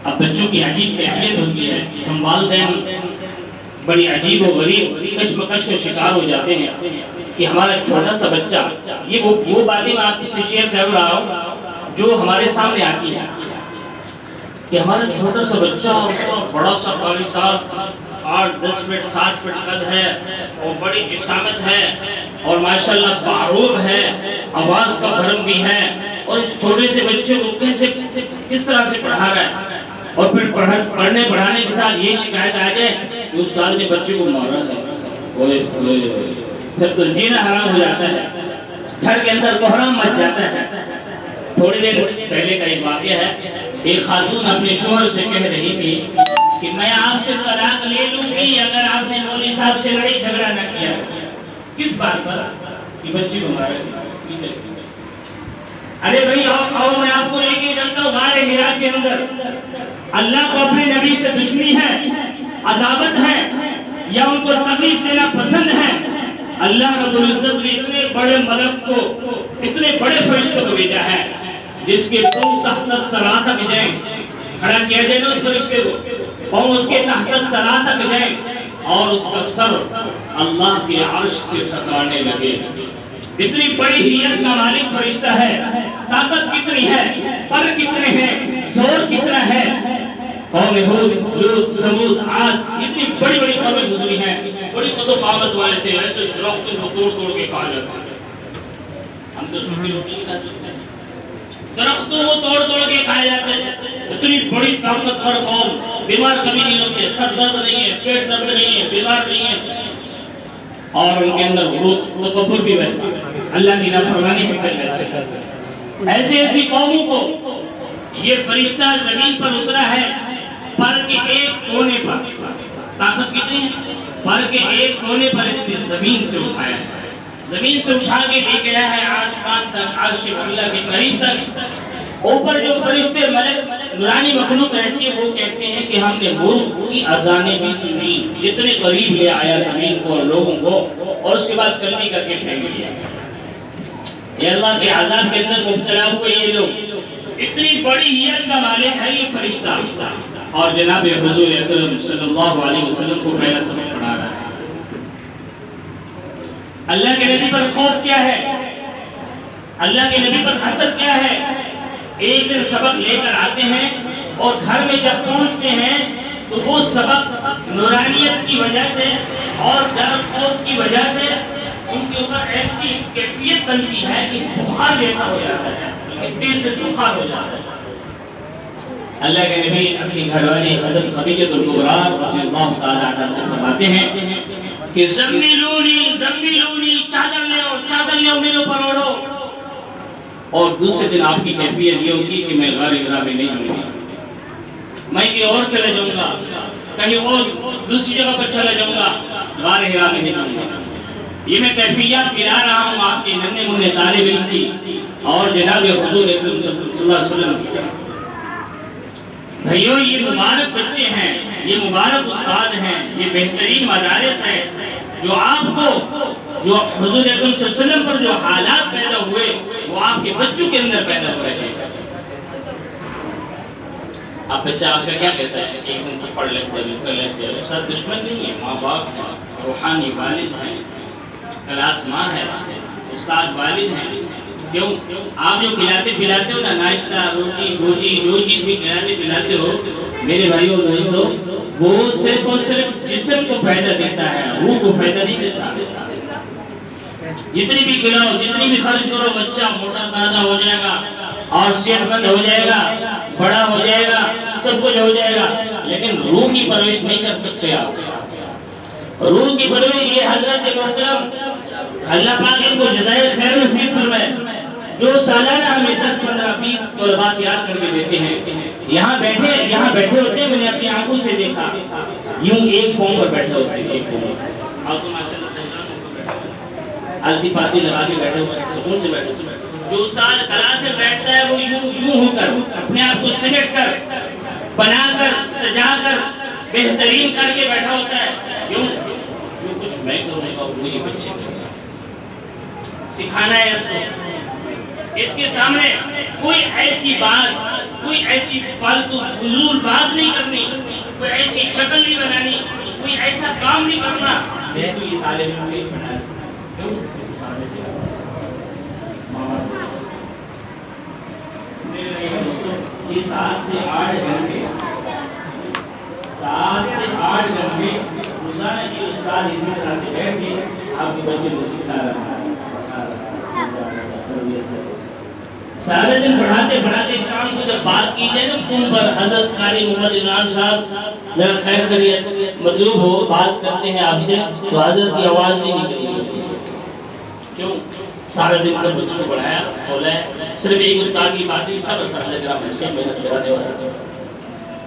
اب بچوں کی عجیب کیفیت ہوتی ہے، ہم والدین بڑی عجیب و غریب کشمکش کا شکار ہو جاتے ہیں کہ ہمارا چھوٹا سا بچہ، یہ وہ باتیں میں آپ سے شیئر کر رہا ہوں جو ہمارے سامنے آتی ہیں کہ ہمارا چھوٹا سا بچہ بڑا سا 40 سال 8-10 فٹ 7 فٹ قد ہے اور بڑی جسامت ہے اور ماشاءاللہ باروب ہے، آواز کا بھرم بھی ہے، اور اس چھوٹے سے بچے کو کس طرح سے پڑھا رہا ہے، اور پھر پڑھنے پڑھانے کے ساتھ یہ شکایت آ جائے کہ استاد نے بچے کو مارا ہے، پھر تو جینا حرام ہو جاتا ہے، گھر کے اندر کوہرام مچ جاتا ہے۔ تھوڑی دیر پہلے کا ایک واقعہ ہے، ایک خاتون اپنے شوہر سے کہہ رہی تھی کہ میں آپ سے طلاق لے لوں گی اگر آپ نے مولوی صاحب سے لڑائی جھگڑا نہ کیا۔ کس بات پر؟ کہ بچے کو مارا۔ ارے بھائی آؤ میں آپ کو لے کے چلتا ہوں غار حرا کے اندر۔ اللہ کو اپنے نبی سے دشمنی ہے، عداوت ہے، یا ان کو تکلیف دینا پسند ہے؟ اللہ رب العزت نے اتنے بڑے ملک کو، اتنے بڑے فرشتے کو بھیجا ہے جس کے پاؤں تحت الثری تک جائیں، کھڑا کیا جائے نا اس فرشتے کو، پاؤں اس کے تحت الثری تک جائیں اور اس کا سر اللہ کے عرش سے ٹکرانے لگے۔ اتنی بڑی ہیت کا مالک فرشتہ ہے، طاقت کتنی ہے، پر کتنے ہیں، زور کتنا ہے۔ قوم ہود، لوط، ثمود، عاد، اتنی بڑی بڑی قومیں گزری ہیں، بڑی قد و قامت والے تھے، ایسے درختوں کو توڑ توڑ کے کھا جاتے ہیں۔ ہم تو سوکھی روٹی نہیں کھا سکتے، درختوں کو توڑ توڑ کے کھائے جاتے ہیں۔ اتنی بڑی طاقتور قوم، بیمار کبھی نہیں ہوتے، سر درد نہیں ہے، پیٹ درد نہیں ہے، بیمار نہیں ہے، اور ان کے اندر غرور تکبر بھی ویسا، اللہ کی نافرمانی بھی ویسے۔ ایسی قوموں کو یہ فرشتہ زمین پر اترا ہے، پر کے ایک کونے پر، طاقت کتنی ہے؟ پر کے ایک کونے پر اس نے زمین سے اٹھایا ہے، زمین سے اٹھا کے لے گیا ہے آسمان تک، عرش اللہ کے قریب تک۔ اوپر جو فرشتے ملک نورانی مخلوق رہتی ہے وہ کہتے ہیں کہ ہم نے ملک کی اذانیں بھی سنی، جتنے قریب لے آیا زمین کو اور لوگوں کو، اور اس کے بعد کلمے کر کے پھینک دیا۔ یہ اللہ کے عذاب کے اندر مبتلا ہوئے یہ لوگ، اتنی بڑی ہیت کا مالک ہے یہ فرشتہ، اور جناب حضور اکرم صلی اللہ علیہ وسلم کو پہلا سبق پڑھا رہا ہے۔ اللہ کے نبی پر خوف کیا ہے، اللہ کے نبی پر حسد کیا ہے۔ ایک دن سبق لے کر آتے ہیں اور گھر میں جب پہنچتے ہیں تو وہ سبق نورانیت کی وجہ سے اور ڈر خوف کی وجہ سے ان کے اوپر ایسی کیفیت بنتی ہے کہ بخار جیسا ہو جاتا ہے، تیز سے بخار ہو جاتا ہے۔ اللہ کے نبی اپنی گھر والی حضرت خدیجہ کبریٰ رضی اللہ تعالیٰ عنہا سے فرماتے ہیں کہ زملونی زملونی، چادر لے میرے اوپر اوڑھو۔ اور دوسرے دن آپ کی کیفیت یہ ہوگی کہ میں غار حرا میں نہیں جاؤں گا، میں کہیں اور چلے جاؤں گا، کہیں اور دوسری جگہ پر چلے جاؤں گا، غار حرا میں نہیں جاؤں گا۔ یہ میں کیفیت ملا رہا ہوں آپ کے ننھے منھے طالب علم کی اور جناب حضور اکرم صلی اللہ علیہ وسلم کی۔ بھائیو یہ مبارک بچے ہیں، یہ مبارک استاد ہیں، یہ بہترین مدارس ہیں جو آپ کو، جو حضور اکرم صلی اللہ علیہ وسلم پر جو حالات پیدا ہوئے وہ آپ کے بچوں کے اندر پیدا ہو رہے ہیں۔ اب بچہ آپ کا کیا کہتا ہے؟ ایک دن کی پڑھ لیتے ہیں، کر لیتے ہیں، ساتھ دشمن نہیں ہے، ماں باپ ہیں، روحانی والد ہیں، کلاس ماں ہے، استاد والد ہیں۔ کیوں؟ آپ جو کھلاتے پلاتے ہو نا، ناشتہ روٹی بھوجی جو چیز بھی کھلاتے پلاتے ہو میرے بھائیوں دوستو، وہ صرف اور صرف جسم کو فائدہ دیتا ہے، روح کو فائدہ نہیں دیتا۔ جتنی بھی کھلاؤ، جتنی بھی خرچ کرو، بچہ موٹا تازہ ہو جائے گا اور صحت مند ہو جائے گا، بڑا ہو جائے گا، سب کچھ ہو جائے گا، لیکن روح کی پرورش نہیں کر سکتے آپ۔ روح کی پرورش یہ حضرت محترم اللہ پاک ان کو جزائے خیر نصیب فرمائے، جو سالانہ ہمیں 10 15 20 طلبات یاد کر کے دیتے ہیں۔ یہاں بیٹھے ہوتے ہیں، میں نے اپنی آنکھوں سے دیکھا، یوں ایک قوم پر بیٹھے ہوتے ہیں، ایک قوم پر، اور تو ماشاءاللہ التی پاتی لگا کے بیٹھے ہوئے، سکون سے بیٹھے ہوئے۔ جو استاد کلاس میں بیٹھتا ہے وہ یوں ہو کر اپنے آپ کو سمیٹ کر، بنا کر، سجا کر، بہترین کر کے بیٹھا ہوتا ہے۔ کیوں؟ جو کچھ میں کرنے کا وہ یہ بچے کرنا سکھانا ہے اس کو۔ اس کے سامنے کوئی ایسی بات، کوئی ایسی ایسی فالتو فضول بات نہیں کرنی، کوئی ایسی شکل نہیں بنانی، کوئی ایسا کام نہیں کرنا جس کو یہ طالب علم نہیں بنا یہ 7 سے 8 گھنٹے روزانہ کی استاد اسی طرح سے بیٹھ کے آپ کے بچے کو سکھا رہا ہے. سارے دن پڑھاتے شام کو جب بات کی جائے نا فون پر، حضرت قاری محمد عمران صاحب ذرا خیر خیریت مطلوب ہو، بات کرتے ہیں آپ سے، تو حضرت کی آواز نہیں نکلتی. کیوں؟ سارا دن کا بچوں کو پڑھایا بولا ہے، صرف ایک استاد کی بات نہیں، سب اساتذہ کرام ایسے محنت کرانے والے.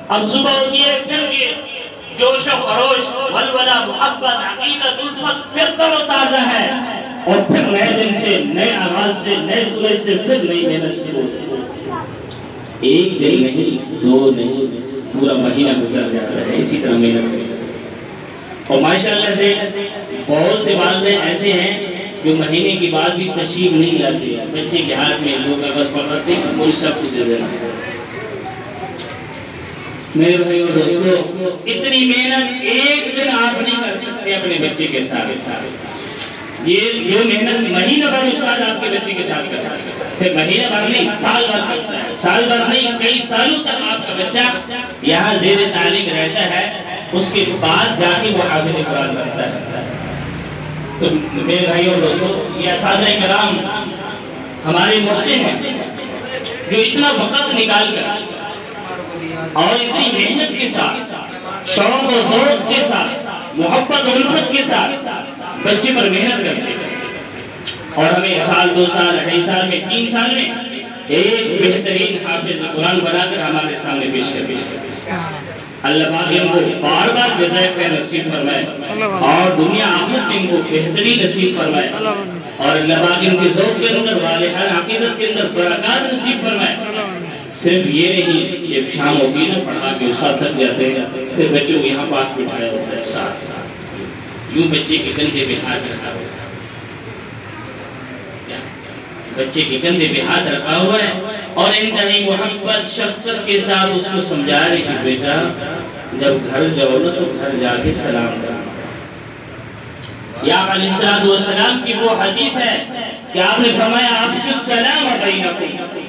اب صبح ہوتی ہے، پھر یہ جوش و خروش، ولولہ، محبت، عقیدت، الفت پھر تر و تازہ ہے، اور پھر نئے دن سے، نئے آغاز سے، نئے سورج سے پھر نئی محنت شروع ہوتی ہے. ایک دن نہیں، 2 نہیں، پورا مہینہ گزر جاتا ہے اسی طرح محنت کریں. اور ماشاءاللہ سے بہت سے والدین ایسے ہیں جو مہینے کی بعد بھی تشریف نہیں لاتے، بچے کے ہاتھ میں لوگ کاغذ پکڑتے ہیں، پوری سب کچھ دے دینا. میرے بھائی اور دوستو، اتنی محنت ایک دن آپ نہیں کر سکتے اپنے بچے کے ساتھ. یہ جو محنت مہینہ بھر استاد آپ کے بچے کے ساتھ کرتا ہے، پھر مہینہ بھر نہیں، سال بھر کرتا ہے، سال بھر نہیں، کئی سالوں تک آپ کا بچہ یہاں زیر تعلیم رہتا ہے، اس کے بعد جا کے وہ حافظ قرآن کرتا ہے. تو میرے بھائی اور دوستو، یہ اساتذہ کرام ہمارے محسن ہیں جو اتنا وقت نکال کر اور اتنی محنت کے ساتھ، شوق و ذوق کے ساتھ، محبت و الفت کے ساتھ بچے پر محنت کرتے ہیں، اور ہمیں 1 سال 2 سال 2.5 سال میں 3 سال میں ایک بہترین حافظ قرآن بنا کر ہمارے سامنے پیش کرتے ہیں. اللہ پاک ان کو بار بار جزائے خیر نصیب فرمائے اور دنیا آخرت میں ان کو بہترین نصیب فرمائے، اور اللہ پاک ان کے ذوق کے اندر، والہانہ عقیدت کے اندر برکات نصیب فرمائے. صرف یہ نہیں، یہ شام ہوتی ہے نا، پڑھا کے استاد تھک جاتے ہیں، پھر بچوں کو یہاں پاس بٹھایا ہوتا ہے ساتھ، یوں بچے کے کندھے پہ ہاتھ رکھا ہوا ہے، بچے کے کندھے پہ ہاتھ رکھا ہوا ہے، اور انتہائی محبت شفقت کے ساتھ اس کو سمجھا رہے کہ بیٹا جب گھر جاؤ نا تو گھر جا کے سلام کرنا. یا علیہ السلام کی وہ حدیث ہے کہ آپ نے فرمایا افشوا السلام بینکم،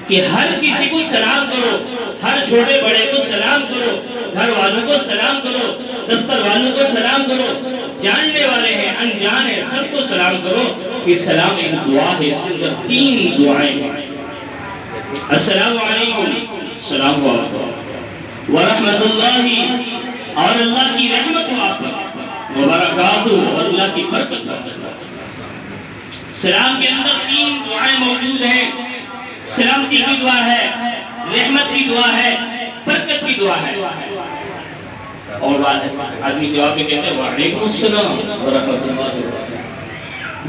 کہ ہر کسی کو سلام کرو، ہر چھوٹے بڑے کو سلام کرو، گھر والوں کو سلام کرو، دفتر والوں کو سلام کرو، جاننے والے ہیں انجان ہیں سب کو سلام کرو. کہ سلام ایک دعا ہے، اس کے اندر 3 دعائیں ہیں. السلام علیکم، السلام علیکم ورحمۃ اللہ، اور اللہ کی رحمت ہو آپ پر، وبرکاتہ، اور اللہ کی برکت ہو. سلام کے اندر 3 دعائیں موجود ہیں. سلامتی کی دعا ہے، رحمت کی دعا ہے، برکت کی دعا ہے. اور آدمی جواب میں کہتے ہیں وعلیکم السلام ورحمۃ اللہ وبرکاتہ،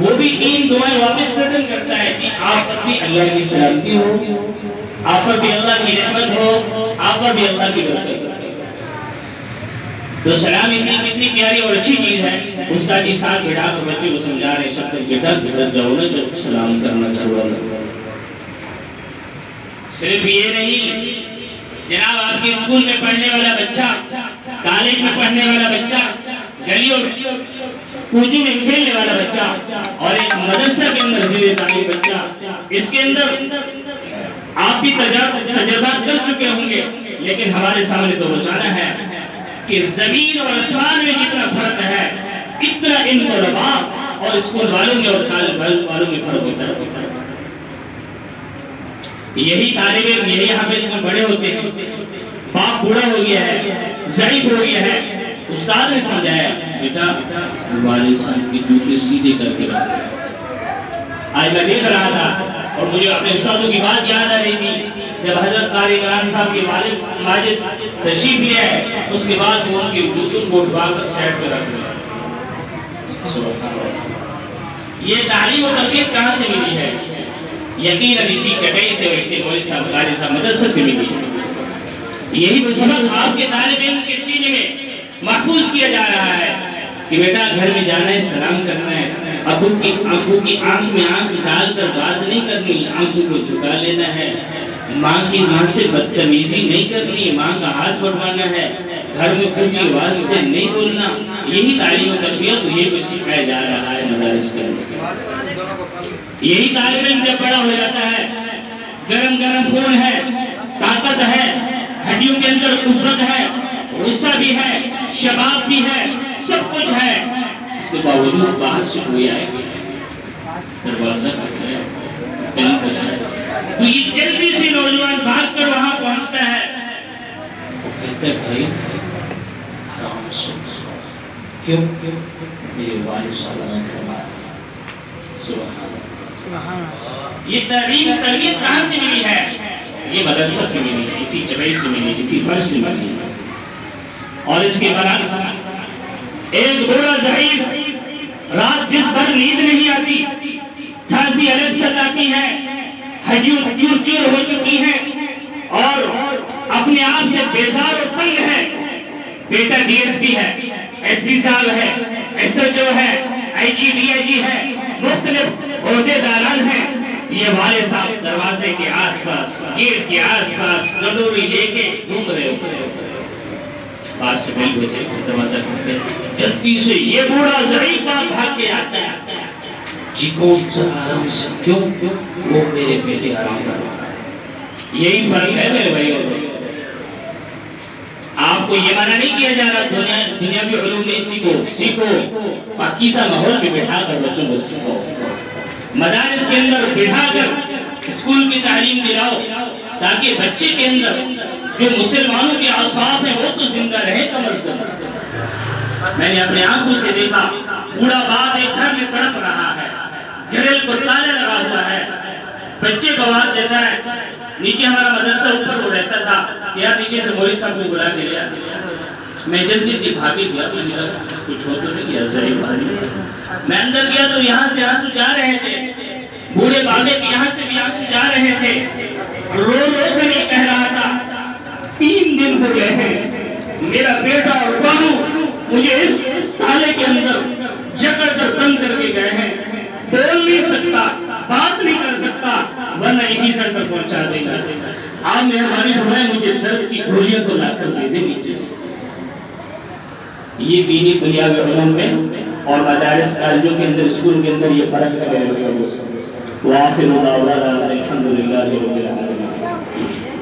وہ بھی 3 دعائیں واپس ریٹرن کرتا ہے کہ آپ پر بھی اللہ کی سلامتی ہو، آپ پر بھی اللہ کی رحمت ہو، آپ پر بھی اللہ کی برکت ہو. تو سلام اتنی پیاری اور اچھی چیز ہے. استاد جی ساتھ بٹھا کر بچے کو سمجھا رہے شب تک بیٹا گھر جاؤ نا جب سلام کرنا گھر والوں. صرف یہ نہیں جناب، آپ کے اسکول میں پڑھنے والا بچہ، کالج میں پڑھنے والا بچہ، گلیوں کوچوں میں کھیلنے والا بچہ، اور ایک مدرسہ کے اندر زیر تعلیم بچہ، اس کے اندر آپ بھی تجربات کر چکے ہوں گے، لیکن ہمارے سامنے تو روزانہ ہے کہ زمین اور آسمان میں جتنا فرق ہے اتنا ان طلباء اور اسکول والوں میں اور کالج والوں میں فرق ہوتا ہے. یہی طالب علم، یہی حافظ میں بڑے ہوتے ہیں، باپ بوڑھا ہو گیا ہے، ضعیف ہو گیا ہے، استاد نے سمجھایا بیٹا والد صاحب کی جوتے سیدھے کر کے رکھ. آج میں دیکھ رہا تھا اور مجھے اپنے استادوں کی بات یاد آ رہی تھی، جب حضرت قاری عمران صاحب کے والد ماجد تشریف لے آئے، اس کے بعد وہ ان کے جوتوں کو اٹھوا کر سیٹ پہ رکھ دیا. یہ تعلیم و تربیت کہاں سے ملی ہے؟ یقیناً اسی چٹائی سے، ویسے مولوی صاحب قاری صاحب مدرسہ سے ملی ہے. یہی وہ سبق آپ کے طالب علم کے سینے میں محفوظ کیا جا رہا ہے کہ بیٹا گھر میں جانا ہے، سلام کرنا ہے، ابو کی آنکھ میں آنکھ ڈال کر بات نہیں کرنی، آنکھوں کو جھکا لینا ہے، ماں کی ماں سے بدتمیزی نہیں کرنی، ماں کا ہاتھ بڑھوانا ہے، گھر میں اونچی آواز سے نہیں بولنا، یہی تعلیم و تربیت یہ کچھ سکھایا جا رہا ہے مدارس کے اندر۔ یہی طالب علم جب بڑا ہو جاتا ہے، گرم گرم خون ہے، طاقت ہے، ہڈیوں کے اندر قوت ہے، غصہ بھی ہے، شباب بھی ہے، سب کچھ ہے، اس کے باوجود باہر سے کوئی آئے دروازہ کھٹکھٹائے، بل بجائے تو یہ جلدی سے نوجوان بھاگ کر وہاں پہنچتا ہے، وہ کہتا ہے بھائی آرام سے، کیوں میرے والد صاحب نے فرمایا، سبحان اللہ، یہ تربیت کہاں سے ملی ہے؟ یہ مدرسہ سے ملی ہے، اسی جگہ سے ملی، اسی فرش سے ملی ہے۔ اور اس کے برعکس ایک بوڑھا ضعیف، رات جس پر نیند نہیں آتی، کھانسی الگ ستاتی ہے، ہڈیوں چور چور ہو چکی ہیں اور اپنے آپ سے بیزار و تنگ ہے، بیٹا ڈی ایس پی ہے، ایس پی صاحب ہے، ایس ایچ او ہے، آئی جی ڈی آئی جی ہے، مختلف عہدے داران ہیں، یہ والد صاحب دروازے کے آس پاس، گیٹ کے آس پاس کٹوری لے کے گھوم رہے ہوتے، باہر سے بیل بجے دروازہ کھولتے، جلدی سے یہ بوڑھا ضعیف باپ بھاگ کے آتا ہے، جی کو آرام سے، کیوں وہ میرے بیٹے آرام کر رہا ہے۔ یہی فرق ہے میرے بھائی اور دوستوں، آپ کو یہ منع نہیں کیا جا رہا دنیاوی علوم نہیں سیکھو، پاکیزہ ماحول میں بٹھا کر بچوں کو سیکھو، مدارس کے اندر بٹھا کر اسکول کی تعلیم دلاؤ، تاکہ بچے کے اندر جو مسلمانوں کے اوصاف ہیں وہ تو زندہ رہے کم از کم۔ میں نے اپنے آنکھوں سے دیکھا، بوڑھا باپ ایک گھر میں تڑپ رہا ہے، گھریل کو تالا لگا ہوا ہے، بچے کو آواز دیتا ہے، نیچے ہمارا مدرسہ اوپر وہ رہتا تھا، یار نیچے سے مولوی صاحب کو بلا کے لیا، میں جلدی بھاگے گیا، کچھ ہو تو نہیں گیا، ضعیف بھاگی، میں اندر گیا تو یہاں سے آنسو جا رہے تھے، بوڑھے بابے کے یہاں سے بھی آنسو جا رہے تھے، رو رو کر یہ کہہ رہا تھا، 3 دن ہو گئے ہیں، میرا بیٹا اور بہو مجھے اس تالے کے اندر جکڑ کر بند کر کے گئے ہیں، بول نہیں سکتا، بات نہیں کر سکتا، ورنہ یہی سر پر پہنچا دے گا، آپ مہربانی فرمائیں مجھے درد کی گولیاں کو لا کر دے دیں نیچے سے۔ یہ دینی دنیاوی علوم میں اور مدارس کالجوں کے اندر، اسکول کے اندر یہ فرق ہے میرے بھائیوں اور دوستوں۔ وآخر دعوانا الحمدللہ رب العالمین۔